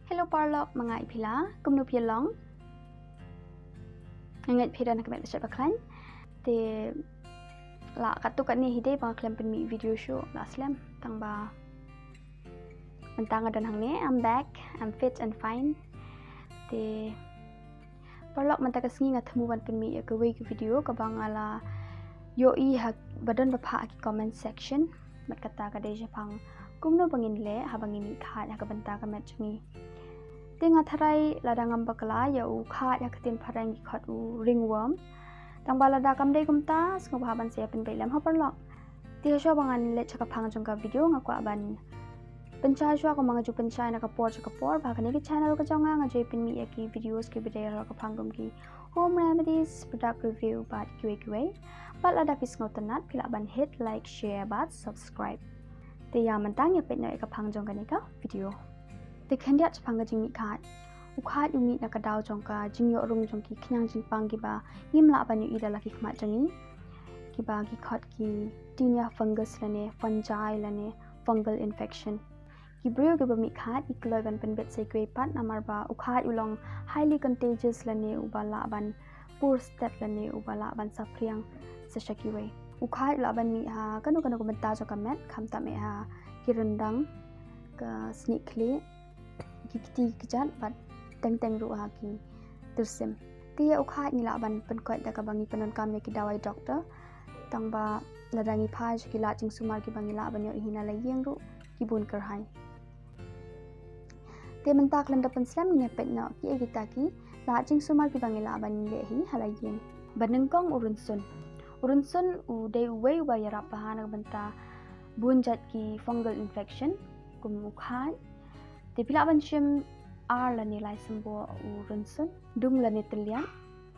Hello parlok mga Phila, kumno long. Ngat Phila nak mek besar baklan. Te la katuk ni hide bang klem pen mi video show la slam tang ba. Mentang adan hang ni, I'm back, I'm fit and fine. Te parlok mentang kasngi ngat temu ban pen mi ke video ka bang ala yo I hak badan bapa ki comment section. Mat kata ka de shaphang kumno bangin le ha bangin khat ha ka banta ka match mi. Tengah tharai lada ngam bakla ya u khat ya katin pharang ki khat u ringworm tang ba lada kam dei kumta skop haban se pen bailam ha parlok ti sho bangan le chaka phang jong ka video nga kwa ban pencha sho ko mga ju pencha na ka por ba kani ki channel ka jonga nga joi pen mi ki videos ki video ka phang gum ki home remedies product review bat Kiei bat lada pis ngotanat Phila ban hit like share bat subscribe te ya mantang ya pet na ka phang jong ka ni ka video te khyndiat shaphang jing mih Khaid u khat u mi na ka daw jong ka jing yo rung jong ki khnang jing pang kiba ngim la ban yu ida la ki khma jangi kiba ki khat ki tinea fungus lane fungi lane fungal infection ki brio ke ba mih Khaid ikloi ban pen bet se kwe pat namar ba u khat u long highly contagious lane u ba la ban poor step lane u ba la ban sapriang se shaki we u khat la ban mi ha kanu ko menta jo ka met kham ta me ha ki rendang ka sneak kle kiti kejat bat teng ru ha ki tersim tia ukhat ni la ban pen kwat da ka bangi penon kam ya ki dawai doktor tang ba ladangi phaj ki la jngsumar ki bangi la ban yo hina la yeng ru ki bun kar hai te mentak lam da pen slam ni pet na ki egita ki la jngsumar ki bangi la ban le hi hala yeng banengkong urunsun u de we wa ya rap ha na banta bun jat ki fungal infection kum ukhat te Phila ban shim ar la ni lai sambo urunsun dung la ni teliat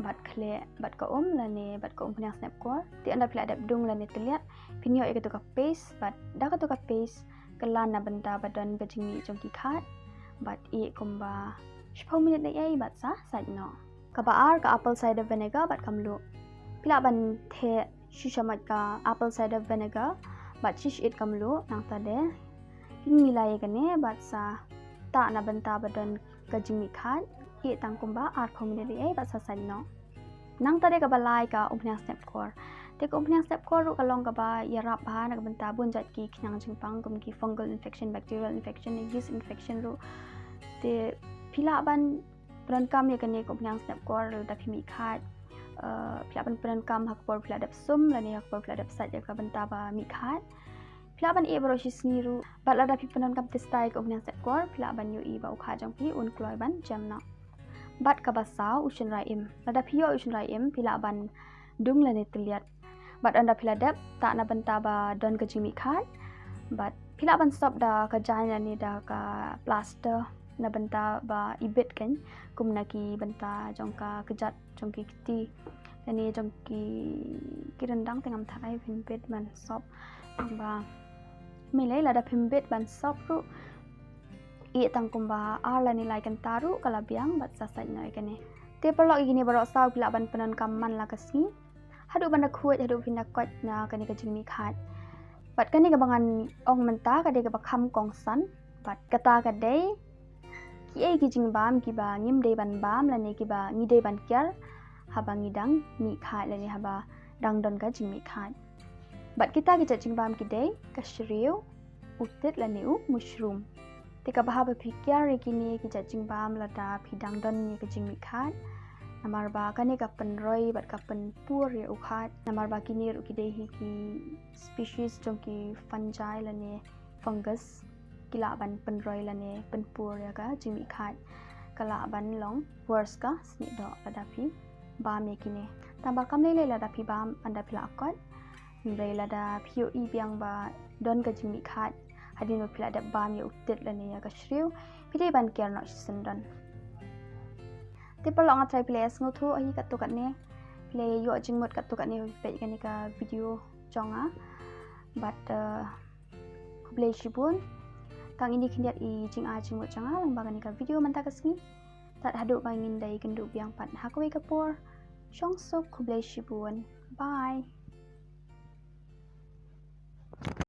bat khle bat ka la ni bat ka punya snap kor te anda Phila dap dung la ni teliat pinyo e ka paste bat da ka paste kelan na benda badan bajing mi jong ki khat bat e kumba 10 minit na ai bat sa no ka ba ar ka apple cider vinegar bat kamlu Phila ban the shishamat ka apple cider vinegar bat shish it kamlu nang ta de milai ka ne bat sa ta na banta badan ka jing mih Khaid ki tang kumba ar community ai ba sa no nang tare ka balai ka upnya step core te ko upnya step core ru ka long ka ba yarap ha na banta bun jat ki khnang jing pang kum ki fungal infection bacterial infection yeast infection ru te Phila ban pran kam ya ka ne ko upnya step core da phi mih Khaid Phila ban pran kam hak por Phila dap sum la ne hak por Phila dap sat ya ka banta ba mih Khaid Phila ban e baro sniru bat lada pi penon kam testai ko hnyang set kor Phila ban yu I ba ukha jong pi un kloi ban jamna bat ka basau usun rai im lada pi yo usun rai im Phila ban dung la ne teliat bat anda Phila dap ta na banta ba don ka jing mih Khaid bat Phila ban stop da ka jain ni da ka plaster na banta ba ibet kan kum na ki banta jong ka kejat jong ki kiti ani jong ki rendang tengam tharai vin bet man sop ba milai lada pimbet ban sopru I tang kumba ar la nilai kan taru kala biang bat sasat noi kane te perlo igini baro saw Phila ban penan kamman la kasni hadu ban khuat hadu pina kot na kani ka jing mih Khaid bat kani ka bangan ong menta ka de ka bakham kong san bat kata ka de Kiei ki jing bam ki ba ngim de ban bam la ne ki ba ngi de ban kyar haba ngidang mih Khaid la ne haba dang don ka jing mih Khaid bat kita ki jing bam ki de ka shriu utit la neu mushroom te ka bahaba phikyar ki ni ki jing bam la da phidang don ni ka jing mih Khaid namar ba ka ne ka penroi bat ka pen pur ya ukhat namar ba ki ni ru ki de hi ki species jong ki fungi la ne fungus kila ban penroi la ne pen pur ya ka jing mih Khaid kala ban long worse ka sni do la da phi bam ye ki ne tambah kam le la da phi bam anda Phila akot Mrai lada pio I biang ba don ka jing mih Khaid hadin ba Phila dap bam ya utit la ne ya ka shriu pide ban kiar no sendan te perlo nga try play as ngothu ahi ka to kat ne play yo jing mot ka to kat ne pe ka ni ka video jonga but kublai shibun tang ini khyndiat I jing a jing mot jonga lang ba ka ni ka video man ta kasni tat hadu ba ngin dai kendu biang pat hakwe ka por shong sok kublai shibun bye